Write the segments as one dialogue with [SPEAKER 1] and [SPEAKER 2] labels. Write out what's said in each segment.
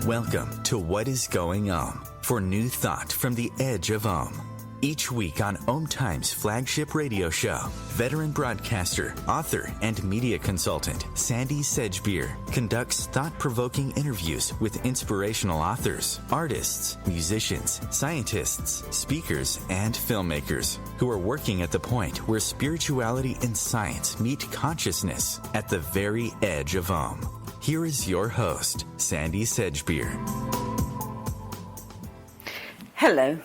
[SPEAKER 1] Welcome to What is Going Om, for new thought from the edge of Om. Each week on Om Times flagship radio show, veteran broadcaster, author, and media consultant Sandie Sedgbeer conducts thought-provoking interviews with inspirational authors, artists, musicians, scientists, speakers, and filmmakers who are working at the point where spirituality and science meet consciousness at the very edge of Om. Here is your host, Sandie Sedgbeer.
[SPEAKER 2] Hello.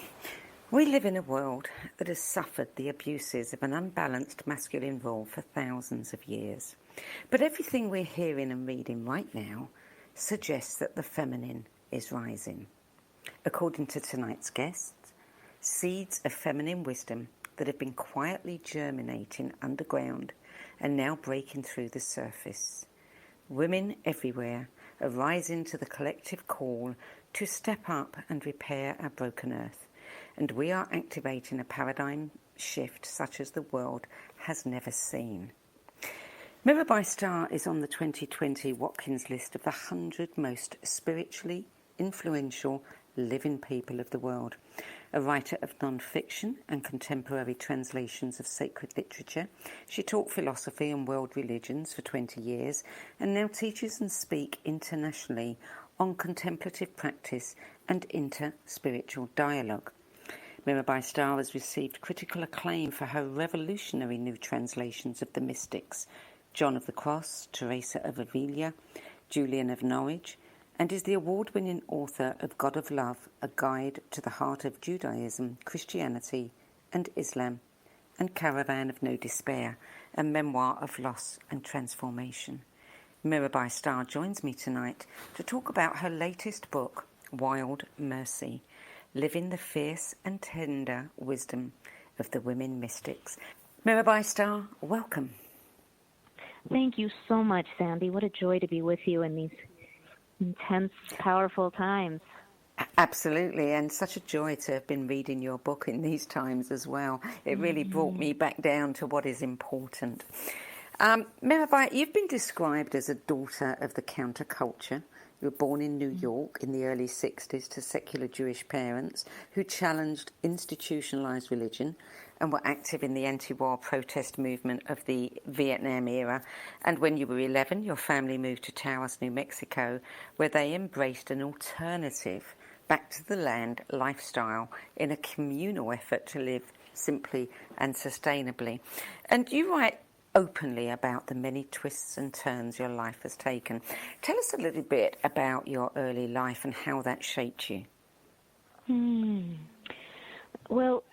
[SPEAKER 2] We live in a world that has suffered the abuses of an unbalanced masculine role for thousands of years. But everything we're hearing and reading right now suggests that the feminine is rising. According to tonight's guests, seeds of feminine wisdom that have been quietly germinating underground are now breaking through the surface. Women everywhere are rising to the collective call to step up and repair our broken earth. And we are activating a paradigm shift such as the world has never seen. Mirabai Starr is on the 2020 Watkins list of the 100 most spiritually influential living people of the world. A writer of non-fiction and contemporary translations of sacred literature, she taught philosophy and world religions for 20 years and now teaches and speaks internationally on contemplative practice and inter-spiritual dialogue. Mirabai Starr has received critical acclaim for her revolutionary new translations of the mystics, John of the Cross, Teresa of Avila, Julian of Norwich, and is the award-winning author of God of Love, a guide to the heart of Judaism, Christianity, and Islam, and Caravan of No Despair, a memoir of loss and transformation. Mirabai Starr joins me tonight to talk about her latest book, Wild Mercy, Living the Fierce and Tender Wisdom of the Women Mystics. Mirabai Starr, welcome.
[SPEAKER 3] Thank you so much, Sandie. What a joy to be with you in these intense, powerful times.
[SPEAKER 2] Absolutely, and such a joy to have been reading your book in these times as well. It really brought me back down to what is important. Mirabai, you've been described as a daughter of the counterculture. You were born in New York in the early 60s to secular Jewish parents who challenged institutionalized religion and were active in the anti-war protest movement of the Vietnam era. And when you were 11, your family moved to Taos, New Mexico, where they embraced an alternative back to the land lifestyle in a communal effort to live simply and sustainably. And you write openly about the many twists and turns your life has taken. Tell us a little bit about your early life and how that shaped you.
[SPEAKER 3] Well,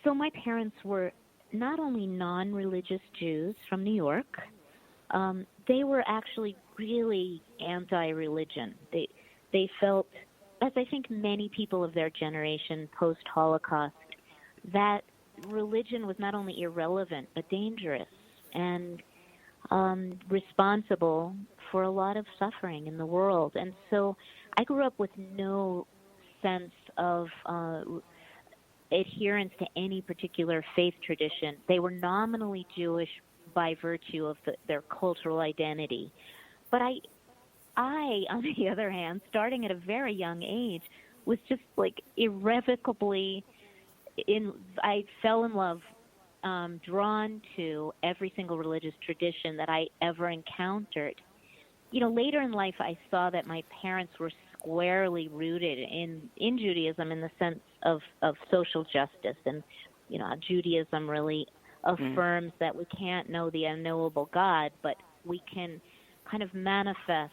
[SPEAKER 3] so my parents were not only non-religious Jews from New York, they were actually really anti-religion. They felt, as I think many people of their generation post-Holocaust, that religion was not only irrelevant but dangerous and responsible for a lot of suffering in the world. And so I grew up with no sense of adherence to any particular faith tradition. They were nominally Jewish by virtue of their cultural identity. But I, on the other hand, starting at a very young age, was just like irrevocably I fell in love, drawn to every single religious tradition that I ever encountered. You know, later in life, I saw that my parents were squarely rooted in Judaism in the sense of social justice. And, you know, Judaism really affirms that we can't know the unknowable God, but we can kind of manifest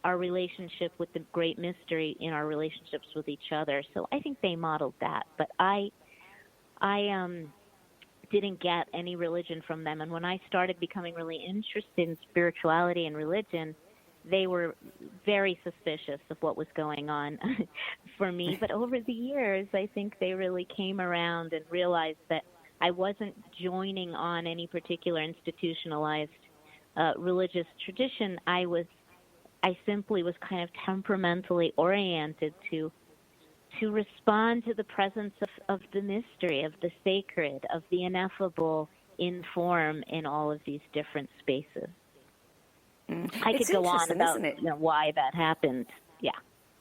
[SPEAKER 3] our relationship with the great mystery in our relationships with each other. So I think they modeled that. But I didn't get any religion from them. And when I started becoming really interested in spirituality and religion, they were very suspicious of what was going on for me. But over the years, I think they really came around and realized that I wasn't joining on any particular institutionalized religious tradition. I simply was kind of temperamentally oriented to respond to the presence of the mystery, of the sacred, of the ineffable in form in all of these different spaces. I could go on about why that happened. Yeah.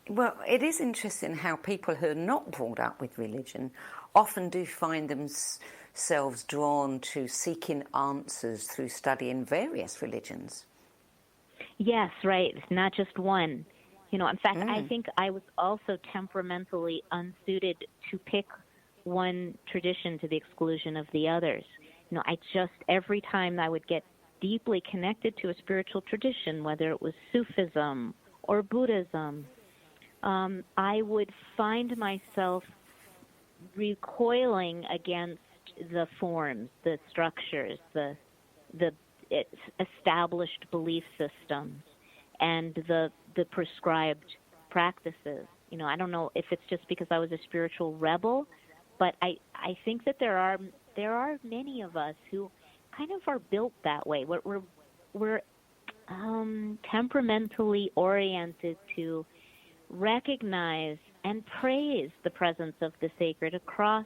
[SPEAKER 2] Well, it is interesting how people who are not brought up with religion often do find themselves drawn to seeking answers through studying various religions.
[SPEAKER 3] Yes, right. Not just one. In fact, I think I was also temperamentally unsuited to pick one tradition to the exclusion of the others. Every time I would get deeply connected to a spiritual tradition, whether it was Sufism or Buddhism, I would find myself recoiling against the forms, the structures, the established belief systems, and the prescribed practices. I don't know if it's just because I was a spiritual rebel, but I think that there are many of us who kind of are built that way. We're temperamentally oriented to recognize and praise the presence of the sacred across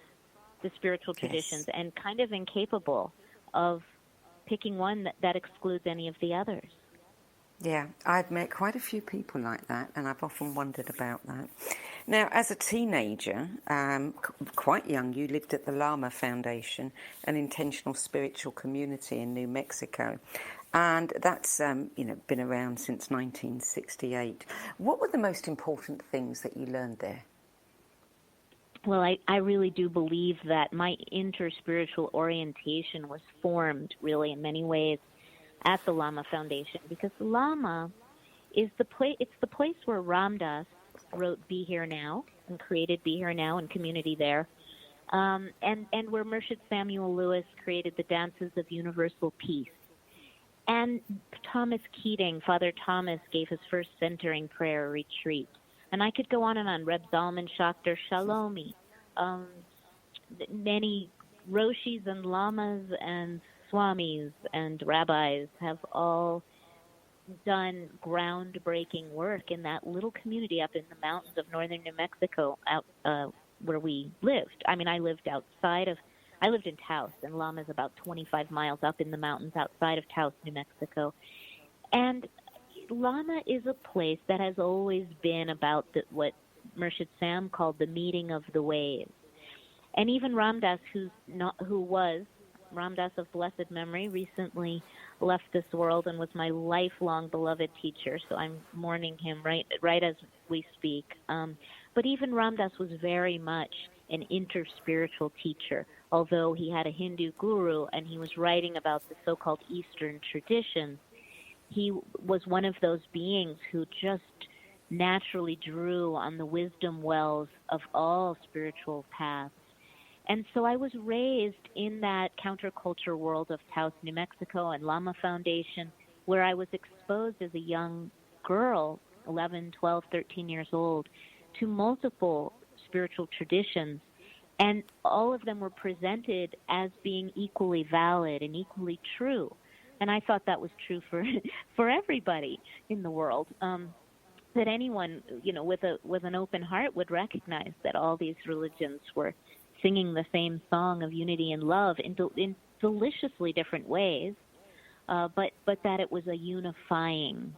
[SPEAKER 3] the spiritual traditions, and kind of incapable of picking one that excludes any of the others.
[SPEAKER 2] Yeah, I've met quite a few people like that, and I've often wondered about that. Now, as a teenager, quite young, you lived at the Lama Foundation, an intentional spiritual community in New Mexico. And that's, been around since 1968. What were the most important things that you learned there?
[SPEAKER 3] Well, I really do believe that my interspiritual orientation was formed, really, in many ways, at the Lama Foundation, because the Lama is it's the place where Ram Dass wrote Be Here Now and created Be Here Now and community there, and where Murshid Samuel Lewis created the Dances of Universal Peace. And Thomas Keating, Father Thomas, gave his first centering prayer retreat. And I could go on and on. Reb Zalman Schachter Shalomi, many Roshis and Lamas and Swamis and rabbis have all done groundbreaking work in that little community up in the mountains of northern New Mexico, out where we lived. I mean, I lived in Taos, and Lama is about 25 miles up in the mountains outside of Taos, New Mexico. And Lama is a place that has always been about what Murshid Sam called the meeting of the ways. And even Ram Dass, who was Ram Dass of blessed memory, recently left this world and was my lifelong beloved teacher. So I'm mourning him right as we speak. But even Ram Dass was very much an interspiritual teacher, although he had a Hindu guru and he was writing about the so-called Eastern traditions. He was one of those beings who just naturally drew on the wisdom wells of all spiritual paths. And so I was raised in that counterculture world of Taos, New Mexico and Lama Foundation, where I was exposed as a young girl, 11, 12, 13 years old, to multiple spiritual traditions. And all of them were presented as being equally valid and equally true. And I thought that was true for everybody in the world, that anyone, with an open heart would recognize that all these religions were singing the same song of unity and love in deliciously different ways, but that it was a unifying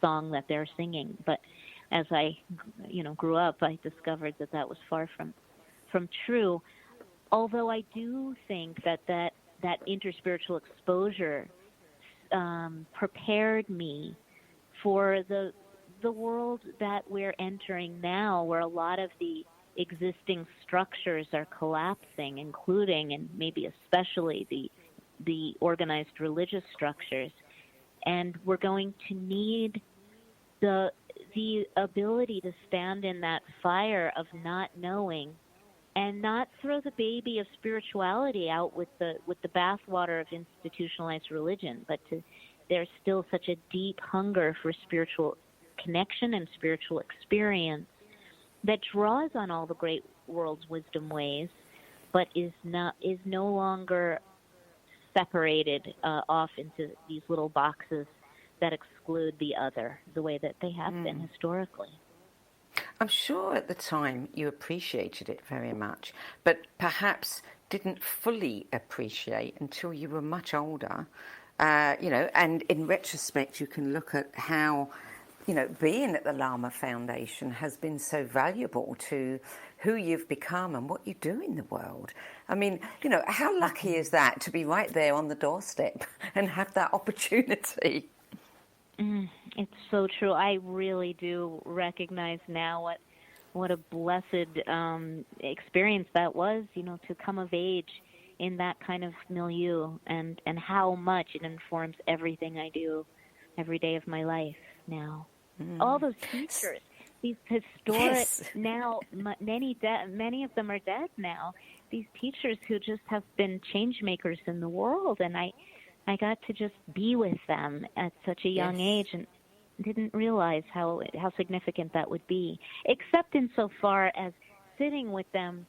[SPEAKER 3] song that they're singing. But as I, grew up, I discovered that was far from true. Although I do think that interspiritual exposure prepared me for the world that we're entering now, where a lot of the existing structures are collapsing, including and maybe especially the organized religious structures. And we're going to need the ability to stand in that fire of not knowing and not throw the baby of spirituality out with the bathwater of institutionalized religion, but there's still such a deep hunger for spiritual connection and spiritual experience that draws on all the great world's wisdom ways, but is no longer separated off into these little boxes that exclude the other, the way that they have been historically.
[SPEAKER 2] I'm sure at the time you appreciated it very much, but perhaps didn't fully appreciate until you were much older. And in retrospect, you can look at how being at the Lama Foundation has been so valuable to who you've become and what you do in the world. I mean, how lucky is that to be right there on the doorstep and have that opportunity?
[SPEAKER 3] It's so true. I really do recognize now what a blessed experience that was, to come of age in that kind of milieu, and how much it informs everything I do every day of my life now. All those teachers, these historic, now many of them are dead now, these teachers who just have been change makers in the world, and I got to just be with them at such a young age, and didn't realize how significant that would be, except insofar as sitting with them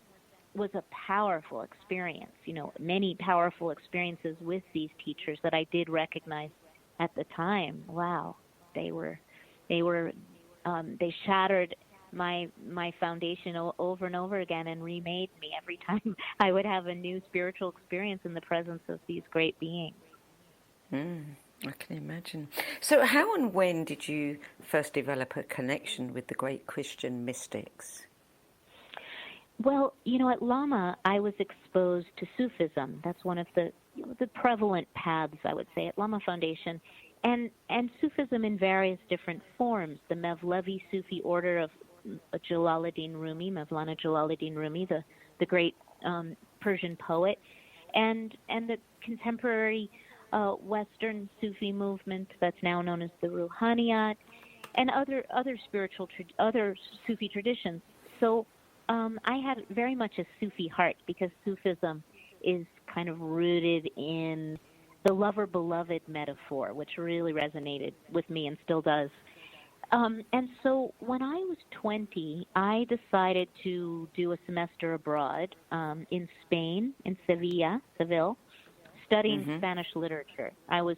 [SPEAKER 3] was a powerful experience. Many powerful experiences with these teachers that I did recognize at the time. Wow, they shattered my foundation over and over again and remade me every time I would have a new spiritual experience in the presence of these great beings.
[SPEAKER 2] I can imagine. So how and when did you first develop a connection with the great Christian mystics?
[SPEAKER 3] Well, at Lama, I was exposed to Sufism. That's one of the prevalent paths, I would say, at Lama Foundation. And Sufism in various different forms. The Mevlevi Sufi order of Jalaluddin Rumi, Mevlana Jalaluddin Rumi, the great Persian poet, and the contemporary Western Sufi movement that's now known as the Ruhaniyat, and other other Sufi traditions. So I had very much a Sufi heart, because Sufism is kind of rooted in the lover-beloved metaphor, which really resonated with me and still does. And so when I was 20, I decided to do a semester abroad in Spain, in Seville, studying Spanish literature. I was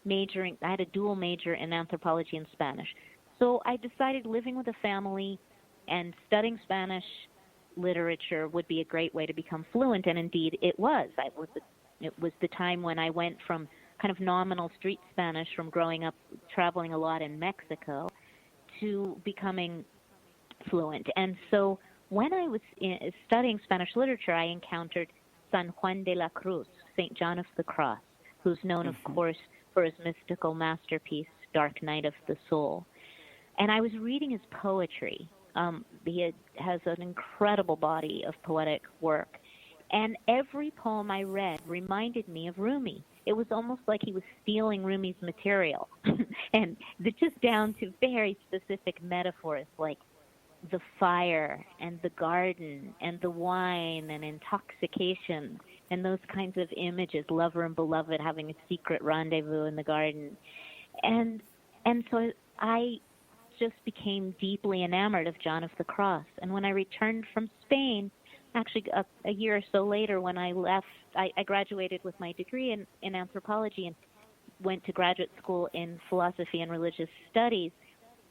[SPEAKER 3] majoring. I had a dual major in anthropology and Spanish. So I decided living with a family and studying Spanish literature would be a great way to become fluent, and indeed it was. It was the time when I went from kind of nominal street Spanish from growing up traveling a lot in Mexico to becoming fluent. And so when I was studying Spanish literature, I encountered San Juan de la Cruz, St. John of the Cross, who's known, of course, for his mystical masterpiece, Dark Night of the Soul. And I was reading his poetry. He has an incredible body of poetic work. And every poem I read reminded me of Rumi. It was almost like he was stealing Rumi's material. And just down to very specific metaphors like the fire and the garden and the wine and intoxication and those kinds of images, lover and beloved having a secret rendezvous in the garden. And so I just became deeply enamored of John of the Cross. And when I returned from Spain, actually a year or so later when I left, I graduated with my degree in anthropology and went to graduate school in philosophy and religious studies.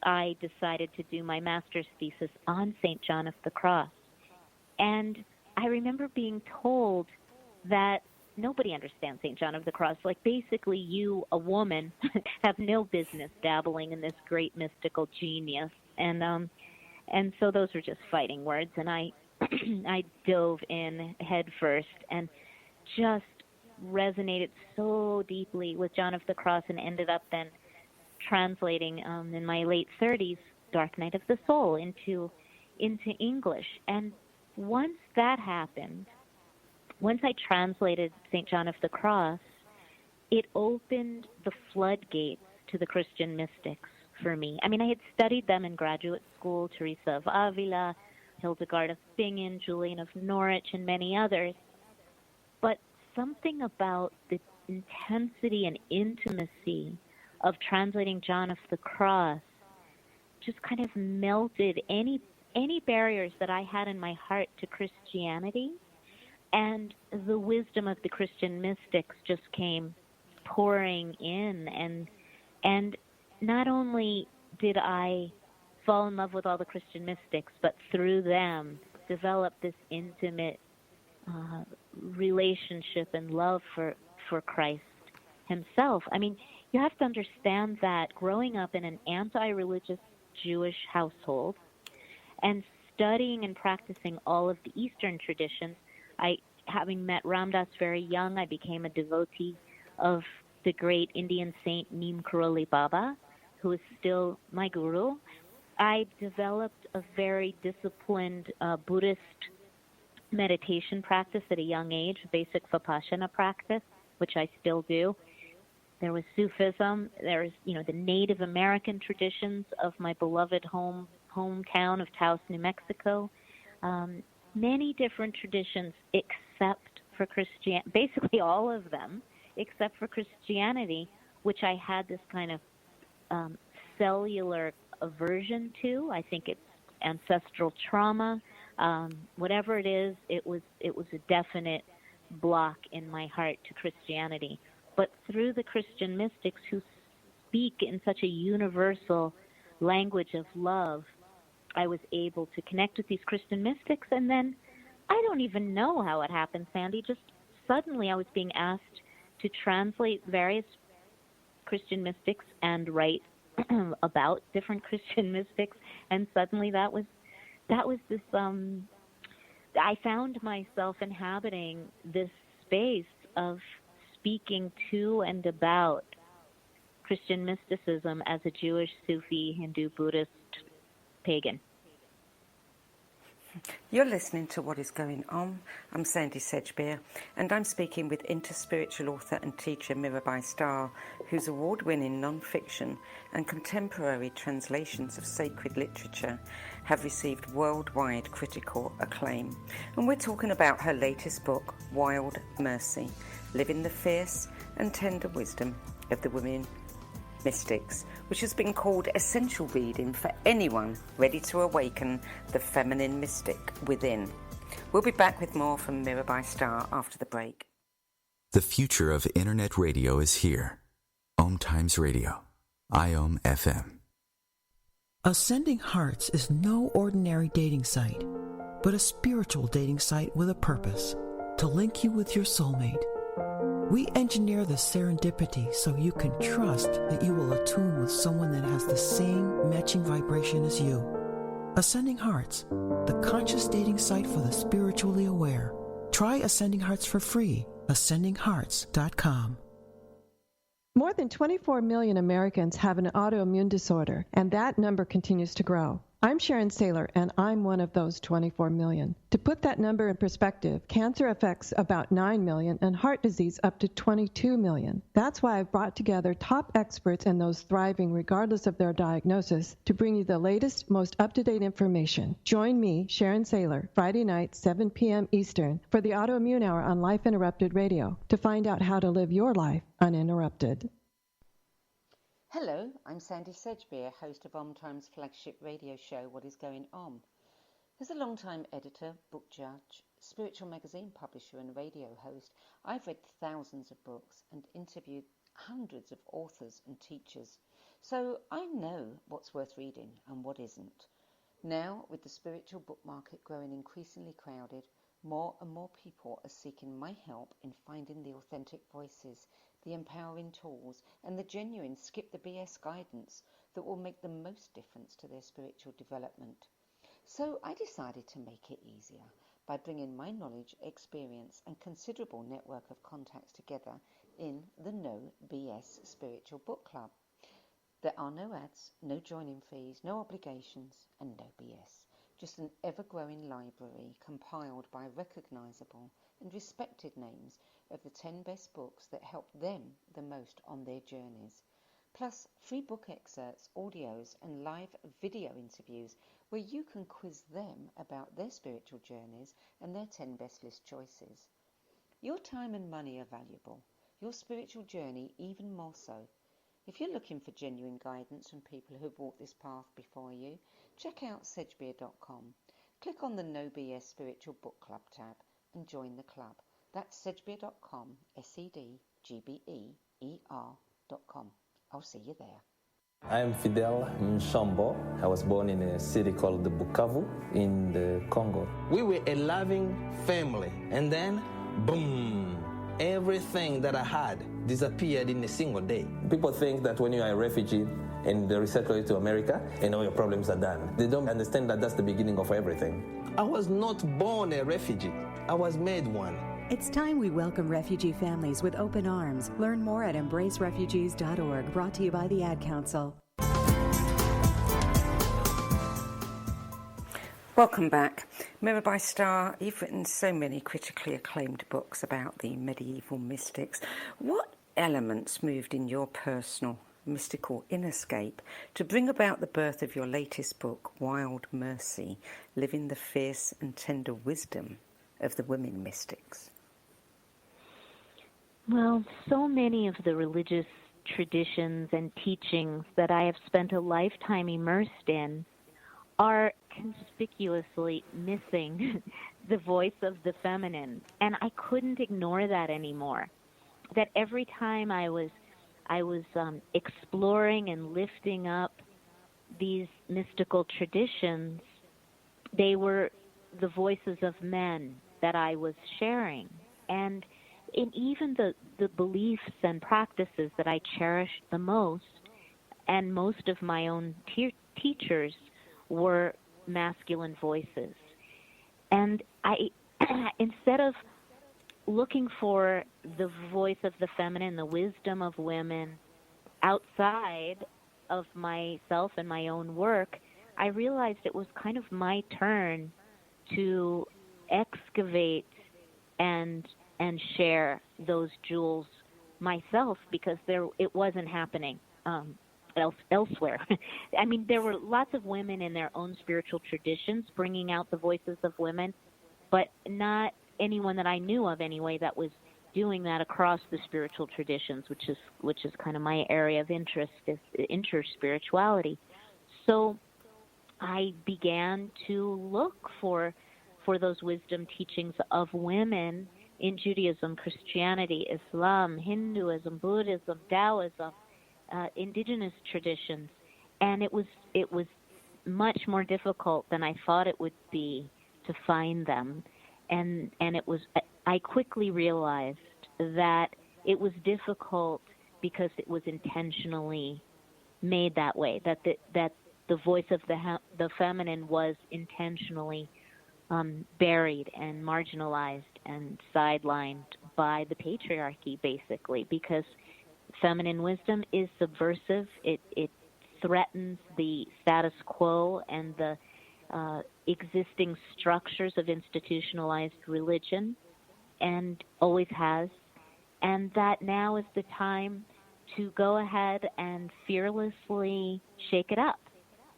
[SPEAKER 3] I decided to do my master's thesis on St. John of the Cross. And I remember being told that nobody understands St. John of the Cross. Like, basically, you, a woman, have no business dabbling in this great mystical genius. And so those were just fighting words. And I dove in head first and just resonated so deeply with John of the Cross, and ended up then translating in my late 30s Dark Night of the Soul into English. And once that happened, once I translated St. John of the Cross, it opened the floodgates to the Christian mystics for me. I mean, I had studied them in graduate school, Teresa of Avila, Hildegard of Bingen, Julian of Norwich, and many others. But something about the intensity and intimacy of translating John of the Cross just kind of melted any barriers that I had in my heart to Christianity, and the wisdom of the Christian mystics just came pouring in, and not only did I fall in love with all the Christian mystics, but through them develop this intimate relationship and love for Christ himself. I mean, you have to understand that growing up in an anti-religious Jewish household and studying and practicing all of the Eastern traditions, having met Ramdas very young, I became a devotee of the great Indian saint Neem Karoli Baba, who is still my guru. I developed a very disciplined Buddhist meditation practice at a young age, basic Vipassana practice, which I still do. There was Sufism. There's, the Native American traditions of my beloved hometown of Taos, New Mexico. Many different traditions, except for Christianity, basically all of them, except for Christianity, which I had this kind of cellular aversion to. I think it's ancestral trauma. Whatever it is, it was a definite block in my heart to Christianity. But through the Christian mystics who speak in such a universal language of love, I was able to connect with these Christian mystics. And then I don't even know how it happened, Sandie. Just suddenly I was being asked to translate various Christian mystics and write about different Christian mystics. And suddenly that was this, I found myself inhabiting this space of speaking to and about Christian mysticism as a Jewish, Sufi, Hindu, Buddhist, pagan.
[SPEAKER 2] You're listening to What is Going On. I'm Sandie Sedgbeer, and I'm speaking with interspiritual author and teacher Mirabai Starr, whose award-winning non-fiction and contemporary translations of sacred literature have received worldwide critical acclaim. And we're talking about her latest book, Wild Mercy, Living the Fierce and Tender Wisdom of the Women Mystics, which has been called essential reading for anyone ready to awaken the feminine mystic within. We'll be back with more from Mirabai Starr after the break.
[SPEAKER 1] The future of internet radio is here. Om Times Radio, IOM FM.
[SPEAKER 4] Ascending Hearts is no ordinary dating site, but a spiritual dating site with a purpose, to link you with your soulmate. We engineer the serendipity so you can trust that you will attune with someone that has the same matching vibration as you. Ascending Hearts, the conscious dating site for the spiritually aware. Try Ascending Hearts for free. AscendingHearts.com.
[SPEAKER 5] More than 24 million Americans have an autoimmune disorder, and that number continues to grow. I'm Sharon Saylor, and I'm one of those 24 million. To put that number in perspective, cancer affects about 9 million and heart disease up to 22 million. That's why I've brought together top experts and those thriving regardless of their diagnosis to bring you the latest, most up-to-date information. Join me, Sharon Saylor, Friday night, 7 p.m. Eastern, for the Autoimmune Hour on Life Interrupted Radio to find out how to live your life uninterrupted.
[SPEAKER 2] Hello, I'm Sandie Sedgbeer, host of Om Times flagship radio show, What is Going On. As a long-time editor, book judge, spiritual magazine publisher and radio host, I've read thousands of books and interviewed hundreds of authors and teachers. So I know what's worth reading and what isn't. Now, with the spiritual book market growing increasingly crowded, more and more people are seeking my help in finding the authentic voices, the empowering tools, and the genuine skip the BS guidance that will make the most difference to their spiritual development. So I decided to make it easier by bringing my knowledge, experience, and considerable network of contacts together in the No BS Spiritual Book Club. There are no ads, no joining fees, no obligations, and no BS. Just an ever-growing library compiled by recognizable and respected names of the 10 best books that help them the most on their journeys. Plus free book excerpts, audios, and live video interviews where you can quiz them about their spiritual journeys and their 10 best list choices. Your time and money are valuable, your spiritual journey even more so. If you're looking for genuine guidance from people who've walked this path before you, check out Sedgbeer.com. Click on the No BS Spiritual Book Club tab and join the club. That's Sedgbeer.com, SEDGBEER.com. I'll see you there.
[SPEAKER 6] I'm Fidel Mshombo. I was born in a city called Bukavu in the Congo. We were a loving family, and then, boom, Everything that I had disappeared in a single day. People think that when you are a refugee and they resettle you to America and all your problems are done. They don't understand that that's the beginning of everything. I was not born a refugee. I was made one.
[SPEAKER 7] It's time we welcome refugee families with open arms. Learn more at embracerefugees.org, brought to you by the Ad Council.
[SPEAKER 2] Welcome back. Mirabai Starr, you've written so many critically acclaimed books about the medieval mystics. What elements moved in your personal mystical innerscape to bring about the birth of your latest book, Wild Mercy, Living the Fierce and Tender Wisdom of the Women Mystics?
[SPEAKER 3] Well, so many of the religious traditions and teachings that I have spent a lifetime immersed in are conspicuously missing the voice of the feminine. And I couldn't ignore that anymore. That every time I was exploring and lifting up these mystical traditions, they were the voices of men that I was sharing. And in even the beliefs and practices that I cherished the most, and most of my own teachers were masculine voices. And I, instead of looking for the voice of the feminine, the wisdom of women outside of myself and my own work, I realized it was kind of my turn to excavate and share those jewels myself, because it wasn't happening elsewhere. I mean, there were lots of women in their own spiritual traditions bringing out the voices of women, but not anyone that I knew of anyway that was doing that across the spiritual traditions, which is kind of my area of interest, is interspirituality. So I began to look for those wisdom teachings of women in Judaism, Christianity, Islam, Hinduism, Buddhism, Taoism, indigenous traditions, and it was much more difficult than I thought it would be to find them, and I quickly realized that it was difficult because it was intentionally made that way, that the voice of the feminine was intentionally buried and marginalized and sidelined by the patriarchy, basically, because feminine wisdom is subversive. It threatens the status quo and the existing structures of institutionalized religion, and always has. And that now is the time to go ahead and fearlessly shake it up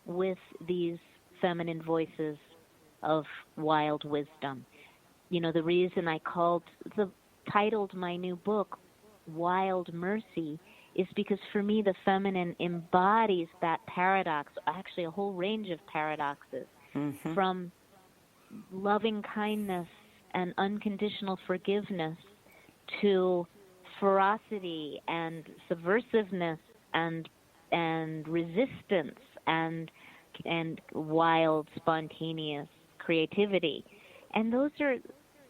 [SPEAKER 3] with these feminine voices of wild wisdom. You know, the reason I titled my new book Wild Mercy is because for me the feminine embodies that paradox, actually a whole range of paradoxes, from loving kindness and unconditional forgiveness to ferocity and subversiveness and resistance and wild, spontaneous creativity. And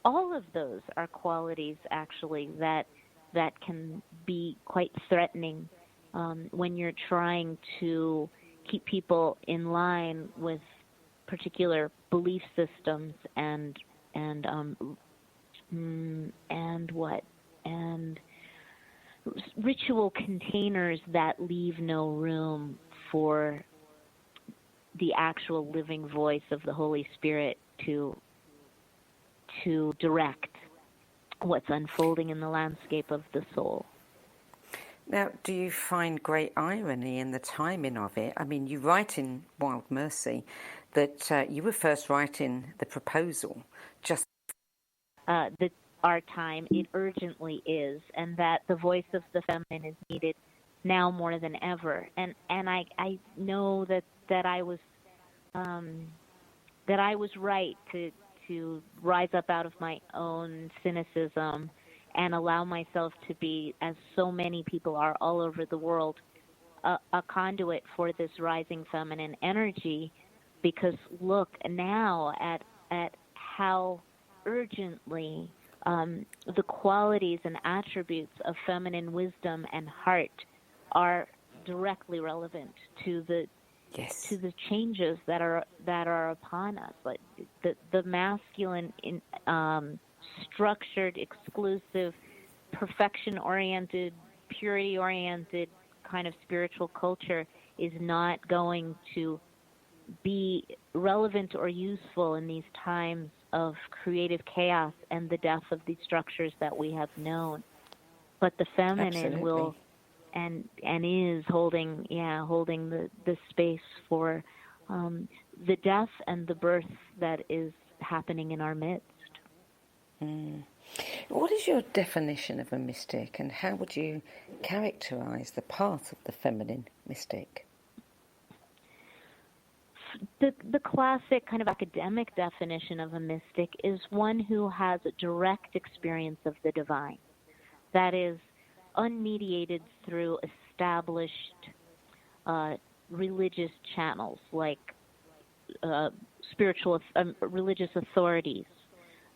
[SPEAKER 3] all of those are qualities actually that can be quite threatening when you're trying to keep people in line with particular belief systems and ritual containers that leave no room for the actual living voice of the Holy Spirit to direct what's unfolding in the landscape of the soul.
[SPEAKER 2] Now, do you find great irony in the timing of it? I mean, you write in Wild Mercy that you were first writing the proposal just...
[SPEAKER 3] Our time, it urgently is, and that the voice of the feminine is needed now more than ever. And I know that I was right to rise up out of my own cynicism and allow myself to be, as so many people are all over the world, a conduit for this rising feminine energy. Because look now at how urgently the qualities and attributes of feminine wisdom and heart are directly relevant to the changes that are upon us. Like the masculine, structured, exclusive, perfection-oriented, purity-oriented kind of spiritual culture is not going to be relevant or useful in these times of creative chaos and the death of these structures that we have known. But the feminine will and is holding the space for the death and the birth that is happening in our midst.
[SPEAKER 2] What is your definition of a mystic, and how would you characterize the path of the feminine mystic?
[SPEAKER 3] The classic kind of academic definition of a mystic is one who has a direct experience of the divine, that is unmediated through established religious channels like religious authorities,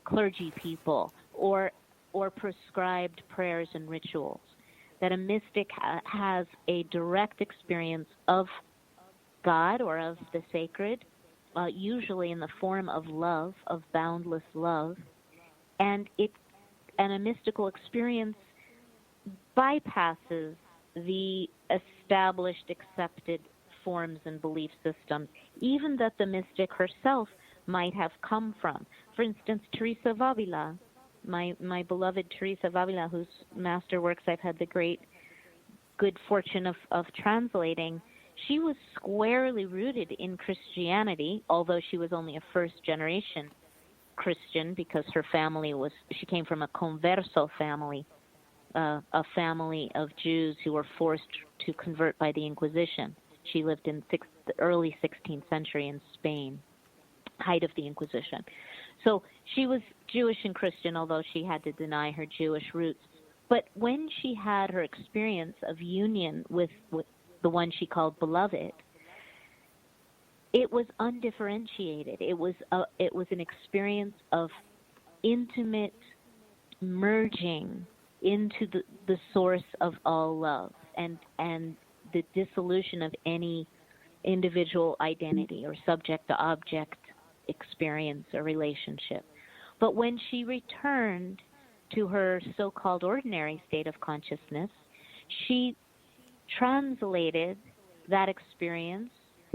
[SPEAKER 3] clergy people, or prescribed prayers and rituals. That a mystic has a direct experience of God or of the sacred, usually in the form of love, of boundless love, and a mystical experience bypasses the established, accepted forms and belief systems, even that the mystic herself might have come from. For instance, Teresa of Avila, my beloved Teresa of Avila, whose masterworks I've had the good fortune of translating, she was squarely rooted in Christianity, although she was only a first-generation Christian because she came from a converso family, a family of Jews who were forced to convert by the Inquisition. She lived in the early 16th century in Spain, height of the Inquisition. So she was Jewish and Christian, although she had to deny her Jewish roots. But when she had her experience of union with the one she called beloved, it was undifferentiated. It was an experience of intimate merging into the source of all love and the dissolution of any individual identity or subject to object experience or relationship. But when she returned to her so-called ordinary state of consciousness, she translated that experience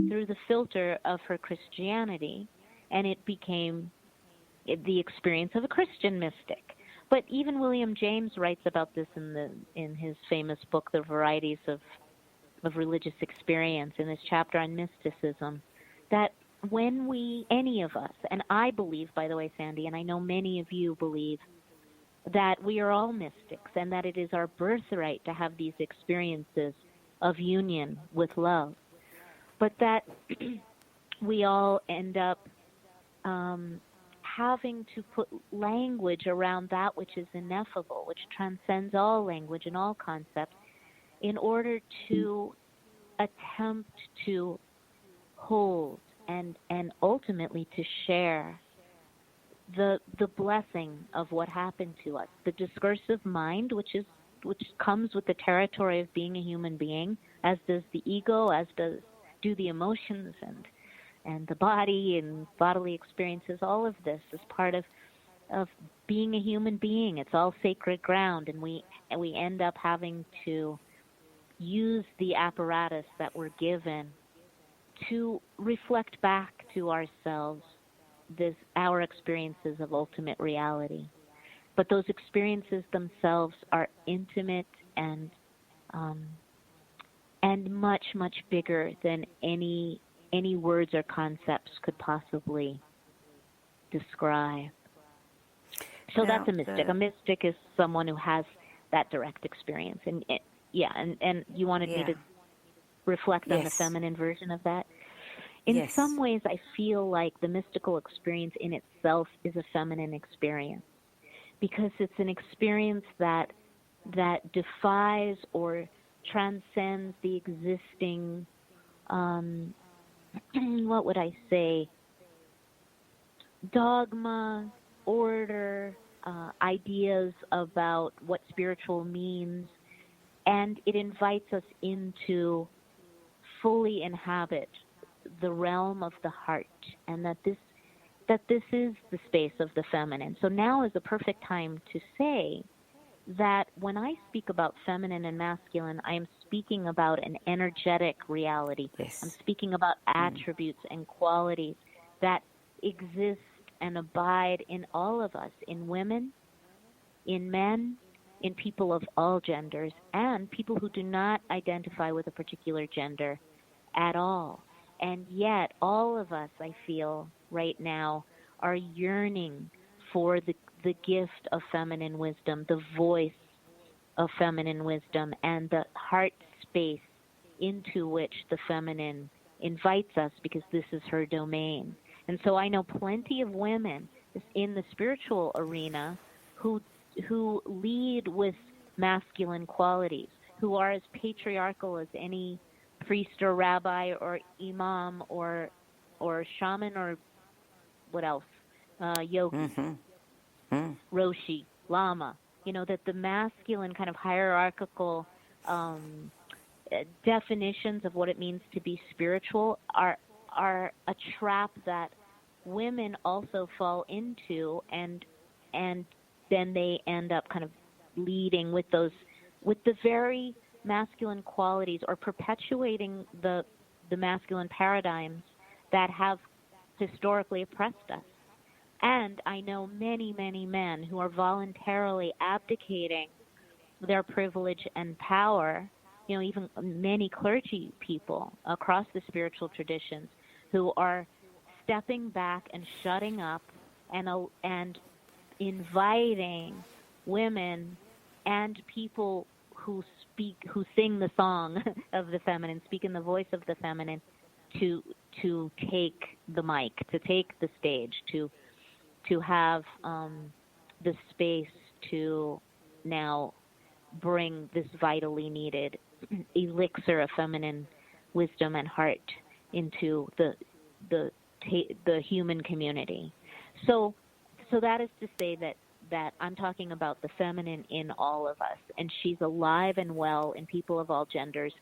[SPEAKER 3] through the filter of her Christianity, and it became the experience of a Christian mystic. But even William James writes about this in his famous book, The Varieties of Religious Experience, in this chapter on mysticism, that when any of us, and I believe, by the way, Sandie, and I know many of you believe, that we are all mystics and that it is our birthright to have these experiences of union with love, but that we all end up having to put language around that which is ineffable, which transcends all language and all concepts, in order to attempt to hold and ultimately to share the blessing of what happened to us. The discursive mind, which comes with the territory of being a human being, as does the ego, as do the emotions and the body and bodily experiences. All of this is part of being a human being. It's all sacred ground, and we end up having to use the apparatus that we're given to reflect back to ourselves our experiences of ultimate reality. But those experiences themselves are intimate and much, much bigger than any words or concepts could possibly describe. So that's a mystic. A mystic is someone who has that direct experience. And you wanted me to reflect on the feminine version of that? In some ways, I feel like the mystical experience in itself is a feminine experience, because it's an experience that defies or transcends the existing, what would I say, dogma, order, ideas about what spiritual means, and it invites us into fully inhabit the realm of the heart, and that this is the space of the feminine. So now is the perfect time to say that when I speak about feminine and masculine, I am speaking about an energetic reality.
[SPEAKER 2] Yes.
[SPEAKER 3] I'm speaking about attributes and qualities that exist and abide in all of us, in women, in men, in people of all genders, and people who do not identify with a particular gender at all. And yet, all of us, I feel, right now, are yearning for the gift of feminine wisdom, the voice of feminine wisdom, and the heart space into which the feminine invites us, because this is her domain. And so I know plenty of women in the spiritual arena who lead with masculine qualities, who are as patriarchal as any priest or rabbi or imam or shaman or what else, yogi, roshi, lama. You know, that the masculine kind of hierarchical definitions of what it means to be spiritual are a trap that women also fall into, and then they end up kind of leading with the very masculine qualities, or perpetuating the masculine paradigms that have historically oppressed us. And I know many, many men who are voluntarily abdicating their privilege and power, you know, even many clergy people across the spiritual traditions who are stepping back and shutting up and inviting women and people who sing the song of the feminine, speak in the voice of the feminine, to take the mic, to take the stage, to have the space to now bring this vitally needed elixir of feminine wisdom and heart into the human community. So that is to say that I'm talking about the feminine in all of us, and she's alive and well in people of all genders,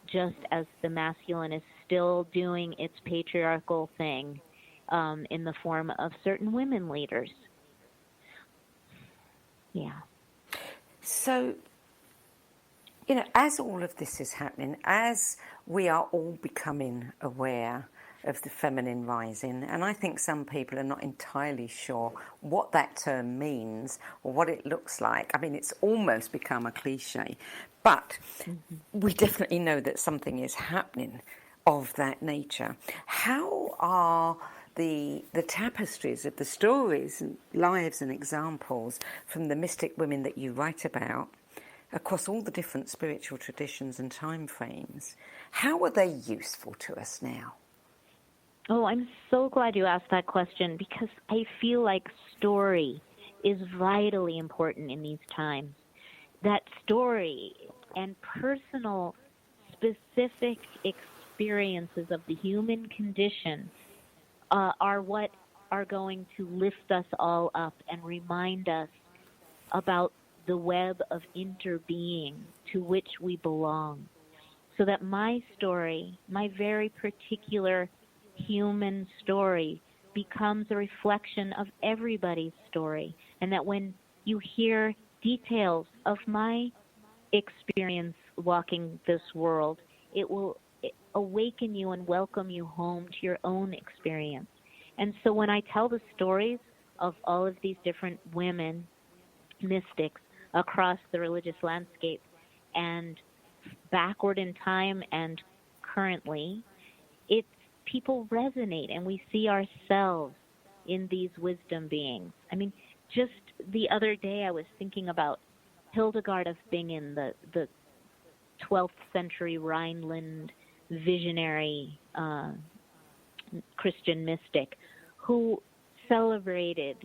[SPEAKER 3] just as the masculine is still doing its patriarchal thing in the form of certain women leaders. Yeah.
[SPEAKER 2] So, you know, as all of this is happening, as we are all becoming aware of the feminine rising, and I think some people are not entirely sure what that term means or what it looks like. I mean, it's almost become a cliche, but we definitely know that something is happening of that nature. How are the tapestries of the stories and lives and examples from the mystic women that you write about across all the different spiritual traditions and time frames, how are they useful to us now?
[SPEAKER 3] Oh, I'm so glad you asked that question, because I feel like story is vitally important in these times. That story and personal, specific experiences of the human condition are what are going to lift us all up and remind us about the web of interbeing to which we belong. So that my story, my very particular human story, becomes a reflection of everybody's story. And that when you hear details of my experience walking this world, it will awaken you and welcome you home to your own experience. And so when I tell the stories of all of these different women, mystics, across the religious landscape, and backward in time and currently, people resonate, and we see ourselves in these wisdom beings. I mean, just the other day I was thinking about Hildegard of Bingen, the 12th century Rhineland visionary Christian mystic, who celebrated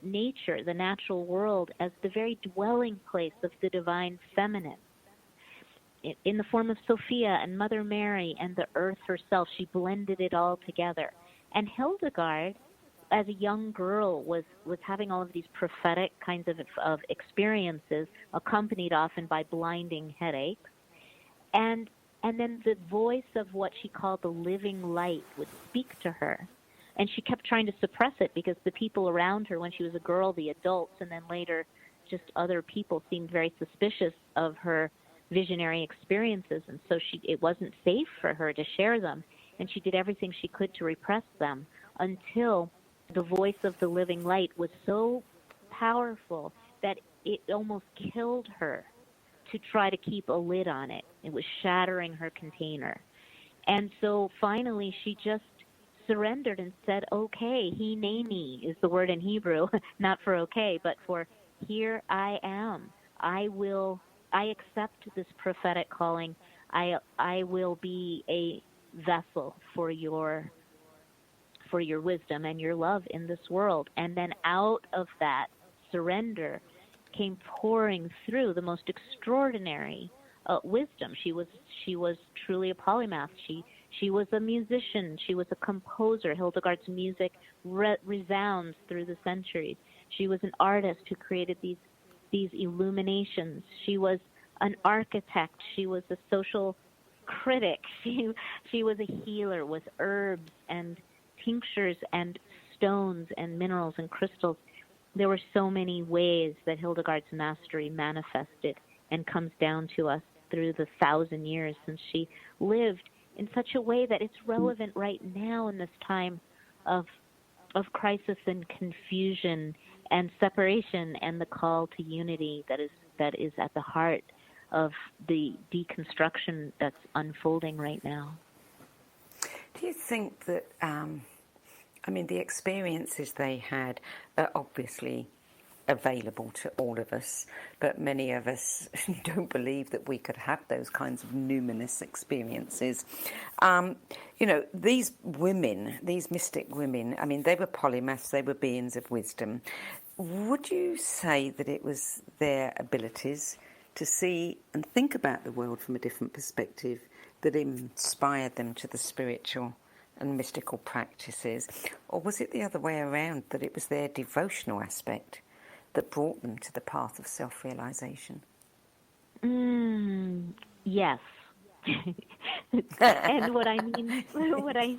[SPEAKER 3] nature, the natural world, as the very dwelling place of the divine feminine. In the form of Sophia and Mother Mary and the earth herself, she blended it all together. And Hildegard as a young girl, was having all of these prophetic kinds of experiences, accompanied often by blinding headaches. And then the voice of what she called the living light would speak to her. And she kept trying to suppress it because the people around her when she was a girl, the adults, and then later just other people, seemed very suspicious of her visionary experiences. And so it wasn't safe for her to share them. And she did everything she could to repress them until the voice of the living light was so powerful that it almost killed her to try to keep a lid on it. It was shattering her container. And so finally she just surrendered and said, okay, hineni is the word in Hebrew, not for okay, but for here I am. I accept this prophetic calling. I will be a vessel for your wisdom and your love in this world. And then out of that surrender came pouring through the most extraordinary wisdom. She was truly a polymath. She was a musician. She was a composer. Hildegard's music resounds through the centuries. She was an artist who created these illuminations. She was an architect. She was a social critic. She was a healer with herbs and tinctures and stones and minerals and crystals. There were so many ways that Hildegard's mastery manifested and comes down to us through the 1,000 years since she lived, in such a way that it's relevant right now in this time of crisis and confusion and separation, and the call to unity that is at the heart of the deconstruction that's unfolding right now.
[SPEAKER 2] Do you think that, the experiences they had are obviously available to all of us, but many of us don't believe that we could have those kinds of numinous experiences. These women, these mystic women, they were polymaths, they were beings of wisdom. Would you say that it was their abilities to see and think about the world from a different perspective that inspired them to the spiritual and mystical practices? Or was it the other way around, that it was their devotional aspect that brought them to the path of self-realization?
[SPEAKER 3] Yes. And what I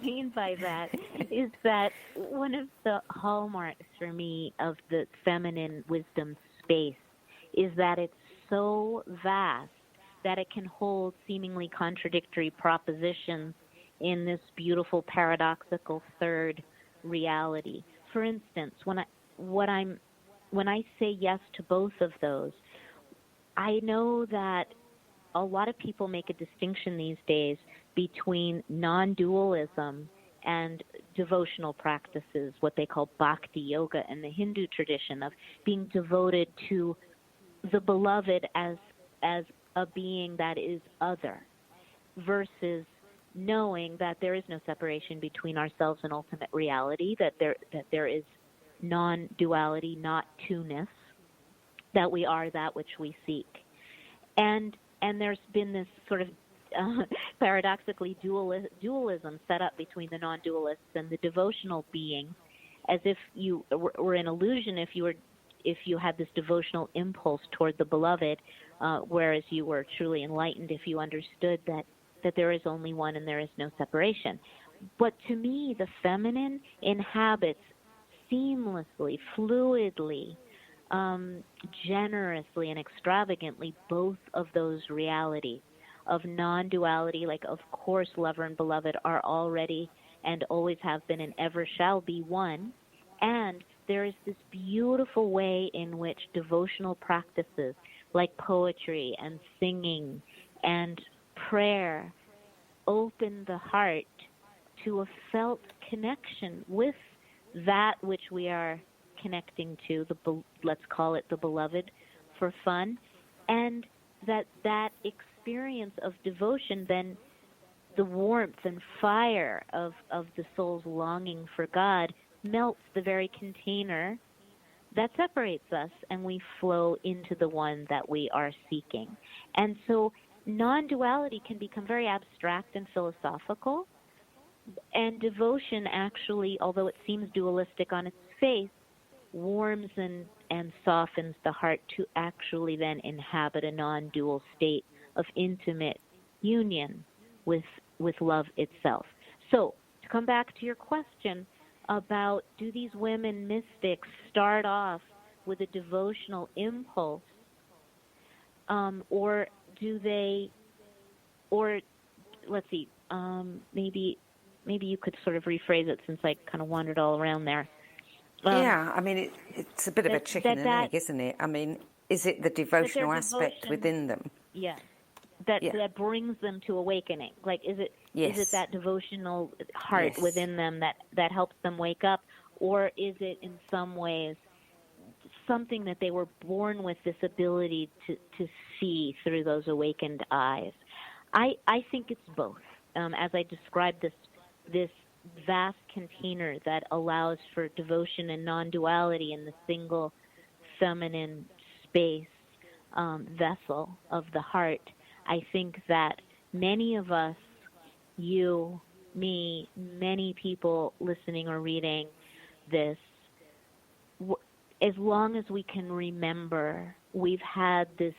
[SPEAKER 3] mean by that is that one of the hallmarks for me of the feminine wisdom space is that it's so vast that it can hold seemingly contradictory propositions in this beautiful paradoxical third reality. For instance, when I say yes to both of those, I know that a lot of people make a distinction these days between non-dualism and devotional practices, what they call bhakti yoga in the Hindu tradition, of being devoted to the beloved as a being that is other, versus knowing that there is no separation between ourselves and ultimate reality, that there is non-duality, not two-ness, that we are that which we seek. And there's been this sort of paradoxically dualism set up between the non-dualists and the devotional beings, as if you were an illusion if you had this devotional impulse toward the beloved, whereas you were truly enlightened if you understood that there is only one and there is no separation. But to me, the feminine inhabits seamlessly, fluidly, generously, and extravagantly both of those realities of non-duality, like of course lover and beloved are already and always have been and ever shall be one, and there is this beautiful way in which devotional practices like poetry and singing and prayer open the heart to a felt connection with that which we are connecting to, let's call it the beloved for fun, and that experience of devotion, then the warmth and fire of the soul's longing for God melts the very container that separates us, and we flow into the one that we are seeking. And so non-duality can become very abstract and philosophical, And devotion actually, although it seems dualistic on its face, warms and softens the heart to actually then inhabit a non-dual state of intimate union with love itself. So, to come back to your question about, do these women mystics start off with a devotional impulse, or do they, or let's see, maybe you could sort of rephrase it, since I kind of wandered all around there.
[SPEAKER 2] Yeah, I mean, it's a bit of a chicken and egg, isn't it? I mean, is it the devotional aspect within them?
[SPEAKER 3] Yeah. That brings them to awakening. Like, is it that devotional heart within them that helps them wake up, or is it in some ways something that they were born with, this ability to see through those awakened eyes? I think it's both. As I described this vast container that allows for devotion and non-duality in the single feminine space vessel of the heart, I think that many of us, you, me, many people listening or reading this, as long as we can remember, we've had this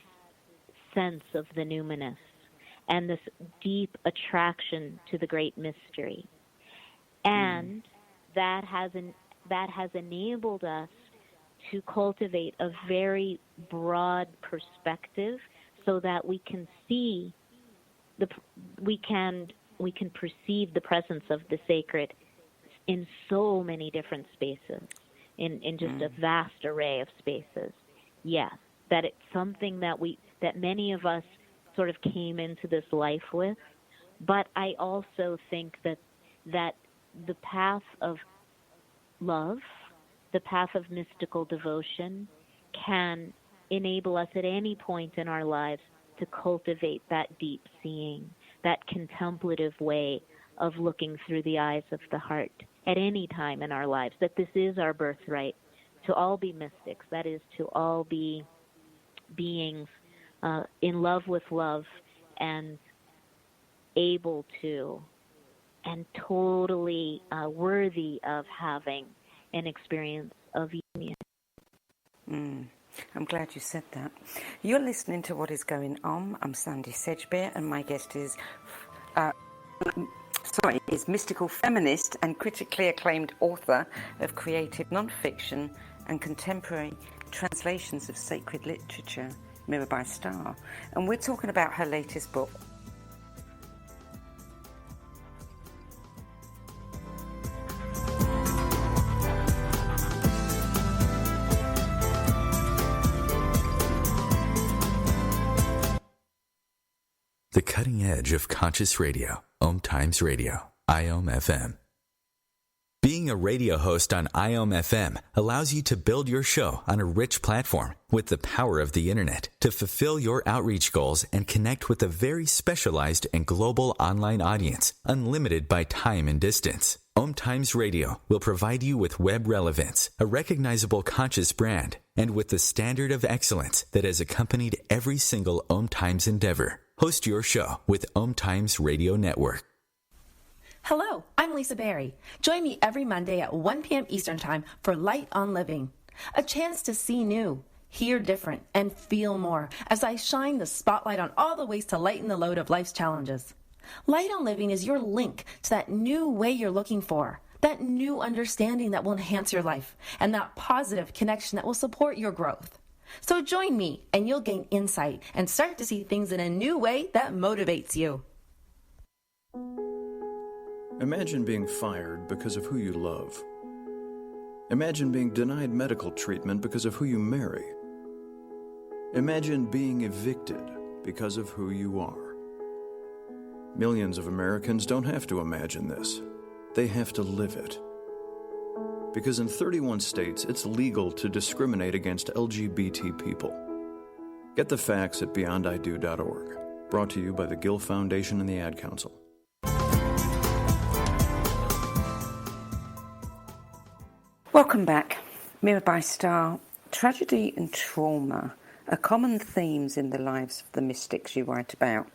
[SPEAKER 3] sense of the numinous and this deep attraction to the great mystery. And that has enabled us to cultivate a very broad perspective, so that we can see we can perceive the presence of the sacred in so many different spaces, in just a vast array of spaces. Yes, that it's something that many of us sort of came into this life with. But I also think that the path of love, the path of mystical devotion, can enable us at any point in our lives to cultivate that deep seeing, that contemplative way of looking through the eyes of the heart at any time in our lives, that this is our birthright, to all be mystics, that is, to all be beings in love with love and able to and totally worthy of having an experience of union.
[SPEAKER 2] I'm glad you said that. You're listening to What Is Going On. I'm Sandie Sedgbeer, and my guest is mystical feminist and critically acclaimed author of creative non-fiction and contemporary translations of sacred literature, Mirabai Starr. And we're talking about her latest book,
[SPEAKER 1] The cutting edge of conscious radio, Om Times Radio, IOM FM. Being a radio host on IOM FM allows you to build your show on a rich platform with the power of the internet to fulfill your outreach goals and connect with a very specialized and global online audience, unlimited by time and distance. Om Times Radio will provide you with web relevance, a recognizable conscious brand, and with the standard of excellence that has accompanied every single Om Times endeavor. Host your show with Om Times Radio Network.
[SPEAKER 8] Hello, I'm Lisa Berry. Join me every Monday at 1 p.m. Eastern Time for Light on Living, a chance to see new, hear different, and feel more as I shine the spotlight on all the ways to lighten the load of life's challenges. Light on Living is your link to that new way you're looking for, that new understanding that will enhance your life, and that positive connection that will support your growth. So join me, and you'll gain insight and start to see things in a new way that motivates you.
[SPEAKER 9] Imagine being fired because of who you love. Imagine being denied medical treatment because of who you marry. Imagine being evicted because of who you are. Millions of Americans don't have to imagine this. They have to live it. Because in 31 states, it's legal to discriminate against LGBT people. Get the facts at beyondido.org. Brought to you by the Gill Foundation and the Ad Council.
[SPEAKER 2] Welcome back. Mirabai Starr. Tragedy and trauma are common themes in the lives of the mystics you write about.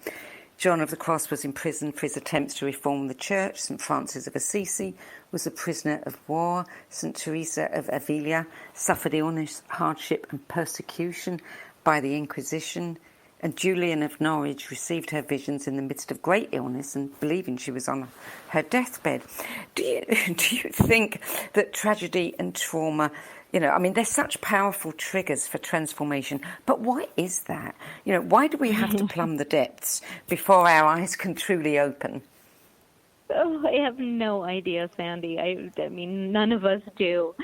[SPEAKER 2] John of the Cross was imprisoned for his attempts to reform the church. St. Francis of Assisi was a prisoner of war. St. Teresa of Avila suffered illness, hardship and persecution by the Inquisition. And Julian of Norwich received her visions in the midst of great illness and believing she was on her deathbed. Do you think that tragedy and trauma, they're such powerful triggers for transformation, but why is that? Why do we have to plumb the depths before our eyes can truly open?
[SPEAKER 3] Oh, I have no idea, Sandie. I mean, none of us do.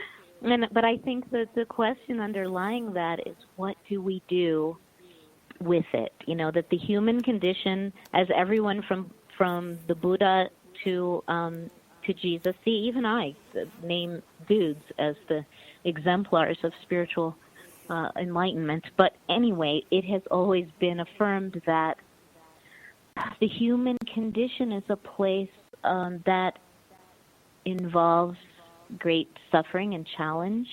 [SPEAKER 3] But I think that the question underlying that is, what do we do with it? That the human condition, as everyone from the Buddha to Jesus, see, even I name dudes as the exemplars of spiritual enlightenment. But anyway, it has always been affirmed that the human condition is a place that involves great suffering and challenge,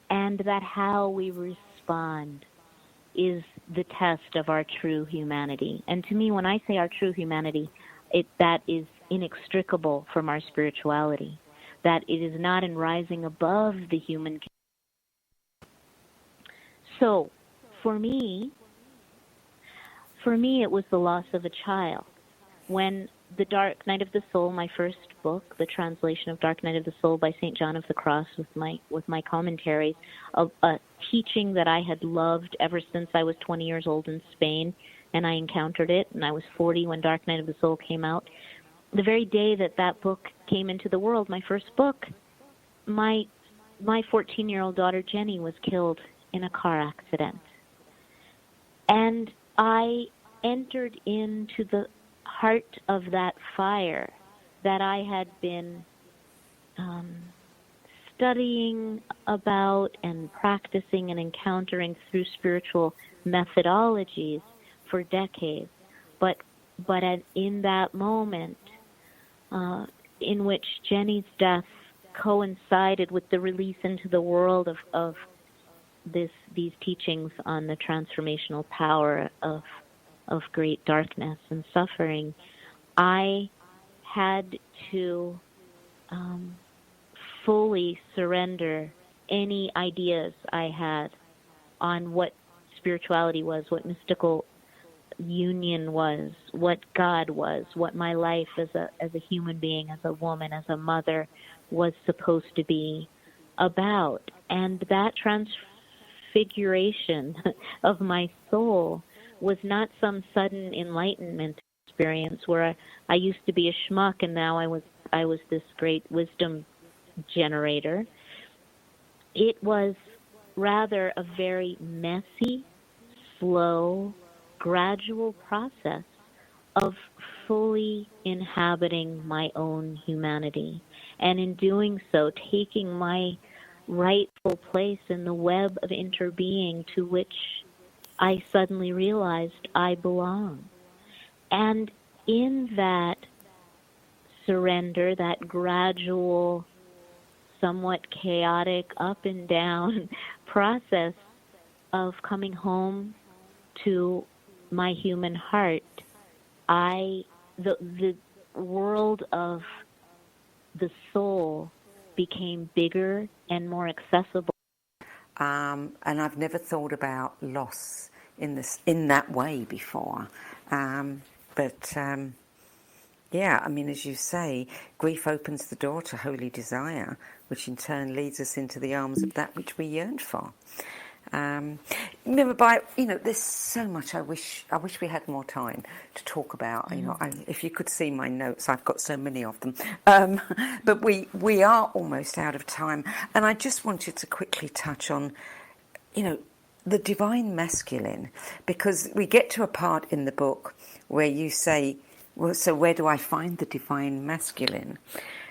[SPEAKER 3] and that how we respond is the test of our true humanity. And to me, when I say our true humanity, that is inextricable from our spirituality, that it is not in rising above the human. So, for me, it was the loss of a child. When The Dark Night of the Soul, my first book, the translation of Dark Night of the Soul by St. John of the Cross with my commentaries, of a teaching that I had loved ever since I was 20 years old in Spain, and I encountered it, and I was 40 when Dark Night of the Soul came out. The very day that book came into the world, my first book, my 14-year-old daughter Jenny was killed in a car accident. And I entered into the heart of that fire that I had been studying about and practicing and encountering through spiritual methodologies for decades. But in that moment in which Jenny's death coincided with the release into the world of these teachings on the transformational power of great darkness and suffering, I had to fully surrender any ideas I had on what spirituality was, what mystical union was, what God was, what my life as a human being, as a woman, as a mother was supposed to be about. And that transfiguration of my soul was not some sudden enlightenment experience where I used to be a schmuck and now I was this great wisdom generator. It was rather a very messy, slow, gradual process of fully inhabiting my own humanity, and in doing so, taking my rightful place in the web of interbeing to which I suddenly realized I belong. And in that surrender, that gradual, somewhat chaotic, up and down process of coming home to my human heart, the world of the soul became bigger and more accessible.
[SPEAKER 2] And I've never thought about loss in that way before. Yeah, I mean, as you say, grief opens the door to holy desire, which in turn leads us into the arms of that which we yearned for. Mirabai, there's so much I wish we had more time to talk about. If you could see my notes, I've got so many of them. But we are almost out of time, and I just wanted to quickly touch on, the divine masculine, because we get to a part in the book where you say, well, so where do I find the divine masculine?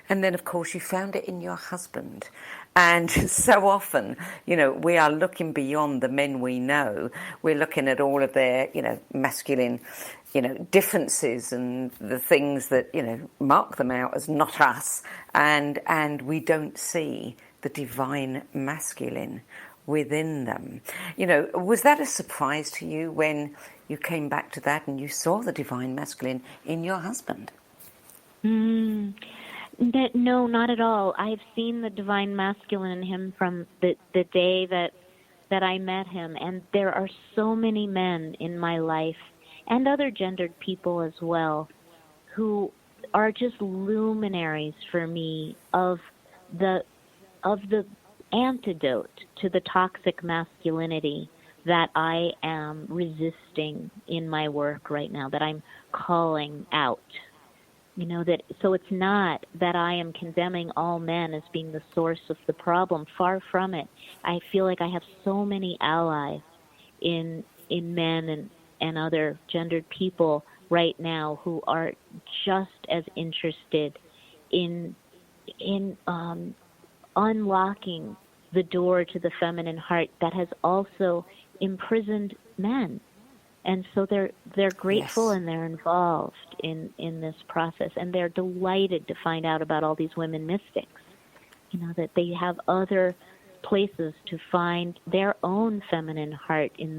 [SPEAKER 2] And then, of course, you found it in your husband. And so often, we are looking beyond the men we know. We're looking at all of their, masculine, differences and the things that, mark them out as not us. And we don't see the divine masculine. within them. You know, was that a surprise to you when you came back to that and you saw the divine masculine in your husband?
[SPEAKER 3] No, not at all. I've seen the divine masculine in him from the day that I met him, and there are so many men in my life, and other gendered people as well, who are just luminaries for me of the antidote to the toxic masculinity that I am resisting in my work right now, that I'm calling out. You know, that so it's not that I am condemning all men as being the source of the problem. Far from it. I feel like I have so many allies in men and other gendered people right now who are just as interested in unlocking the door to the feminine heart that has also imprisoned men. And so they're grateful, yes, and they're involved in this process, and they're delighted to find out about all these women mystics. You know, that they have other places to find their own feminine heart in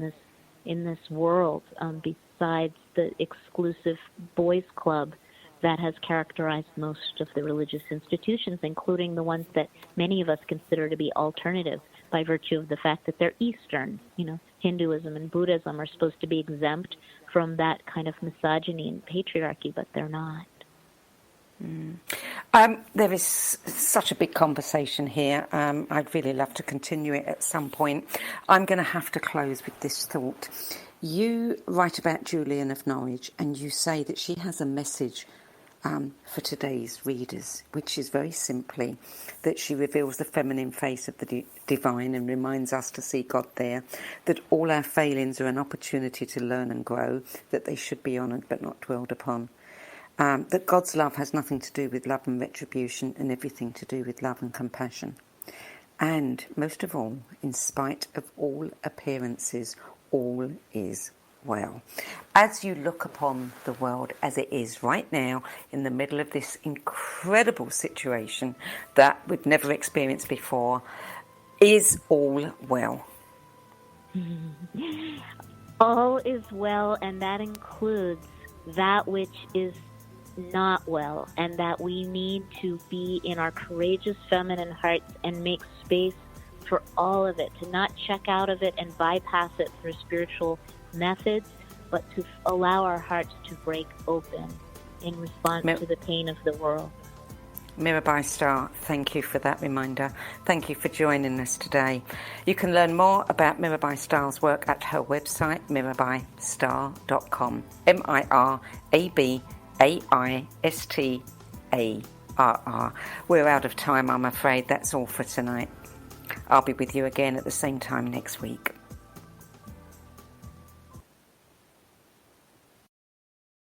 [SPEAKER 3] this world, besides the exclusive boys' club that has characterized most of the religious institutions, including the ones that many of us consider to be alternative by virtue of the fact that they're Eastern. You know, Hinduism and Buddhism are supposed to be exempt from that kind of misogyny and patriarchy, but they're not.
[SPEAKER 2] There is such a big conversation here. I'd really love to continue it at some point. I'm going to have to close with this thought. You write about Julian of Norwich, and you say that she has a message for today's readers, which is very simply that she reveals the feminine face of the divine and reminds us to see God there, that all our failings are an opportunity to learn and grow, that they should be honoured but not dwelled upon, that God's love has nothing to do with love and retribution and everything to do with love and compassion. And most of all, in spite of all appearances, all is well. As you look upon the world as it is right now, in the middle of this incredible situation that we've never experienced before, is all well?
[SPEAKER 3] All is well, and that includes that which is not well, and that we need to be in our courageous feminine hearts and make space for all of it, to not check out of it and bypass it through spiritual methods, but to allow our hearts to break open in response to the pain of the world.
[SPEAKER 2] Mirabai Starr, thank you for that reminder. Thank you for joining us today. You can learn more about Mirabai Starr's work at her website, mirabaistarr.com. Mirabaistarr. We're out of time, I'm afraid. That's all for tonight. I'll be with you again at the same time next week.